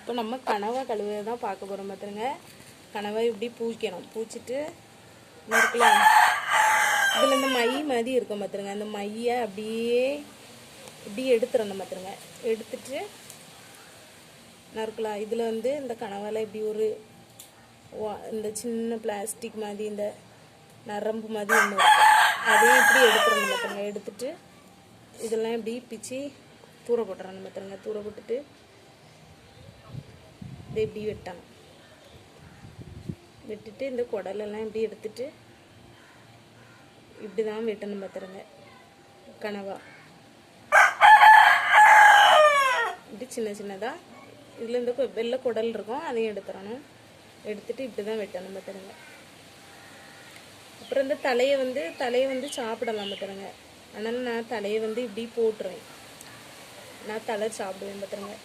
இப்போ நம்ம கனவா கழுவை தான் பார்க்க போகிறோம் பார்த்துருங்க. கனவா இப்படி பூய்க்கணும். பூச்சிட்டு இருக்கலாம் இதில் இந்த மை மாதிரி இருக்கும் பார்த்துருங்க. அந்த மையை அப்படியே இப்படி எடுத்துடணும் பார்த்துருங்க. எடுத்துட்டு நறுக்கலாம். இதில் வந்து இந்த கனவால் இப்படி ஒரு இந்த சின்ன பிளாஸ்டிக் மாதிரி இந்த நரம்பு மாதிரி ஒன்று இருக்கும். அதையும் இப்படி எடுத்துடணும் பார்த்துருங்க. எடுத்துட்டு இதெல்லாம் இப்படி பிச்சு தூர போட்டுறணும் பார்த்துருங்க. தூர போட்டுட்டு இதை இப்படி வெட்டணும். வெட்டிட்டு இந்த குடலெல்லாம் இப்படி எடுத்துட்டு இப்படி தான் வெட்டணும் பார்த்துருங்க. கனவா இப்படி சின்ன சின்னதாக இதில் இந்த வெள்ளை குடல் இருக்கும், அதையும் எடுத்துடணும். எடுத்துட்டு இப்படி தான் வெட்டணும் பார்த்துருங்க. அப்புறம் இந்த தலையை வந்து சாப்பிடலாம் பார்த்துருங்க. அதனால் நான் தலையை வந்து இப்படி போட்டுருவேன். நான் தலை சாப்பிடுவேன் பார்த்துருங்க.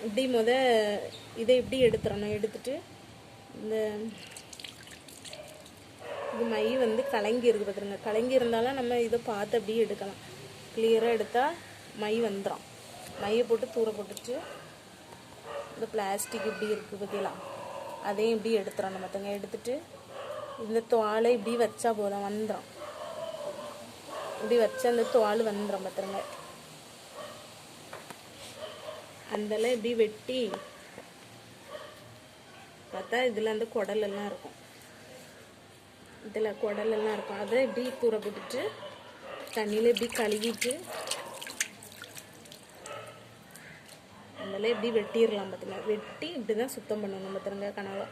இப்படி இதை இப்படி எடுத்துடணும். எடுத்துட்டு இந்த இது மை வந்து கலங்கி இருக்குது பார்த்துருங்க. கலங்கி இருந்தாலும் நம்ம இதை பார்த்து அப்படியே எடுக்கலாம். கிளியராக எடுத்தால் மை வந்துடும். மையை போட்டு தூர போட்டுட்டு இந்த பிளாஸ்டிக் இப்படி இருக்குது பார்த்தீங்களா, அதையும் இப்படி எடுத்துடணும் பார்த்துங்க. எடுத்துட்டு இந்த தோலை இப்படி வச்சா போதும், வந்துடும். இப்படி வச்சா அந்த தோல் வந்துடும் பார்த்துருங்க. அந்தெல்லாம் இப்படி வெட்டி பார்த்தா இதில் அந்த குடலெல்லாம் இருக்கும். இதில் குடலெல்லாம் இருக்கும். அதை இப்படி தூர போட்டுட்டு தண்ணியில் இப்படி கழுவிட்டு அதெல்லாம் இப்படி வெட்டிடலாம் பார்த்துங்க. வெட்டி இப்படி தான் சுத்தம் பண்ணணும் பார்த்துருங்க கனவா.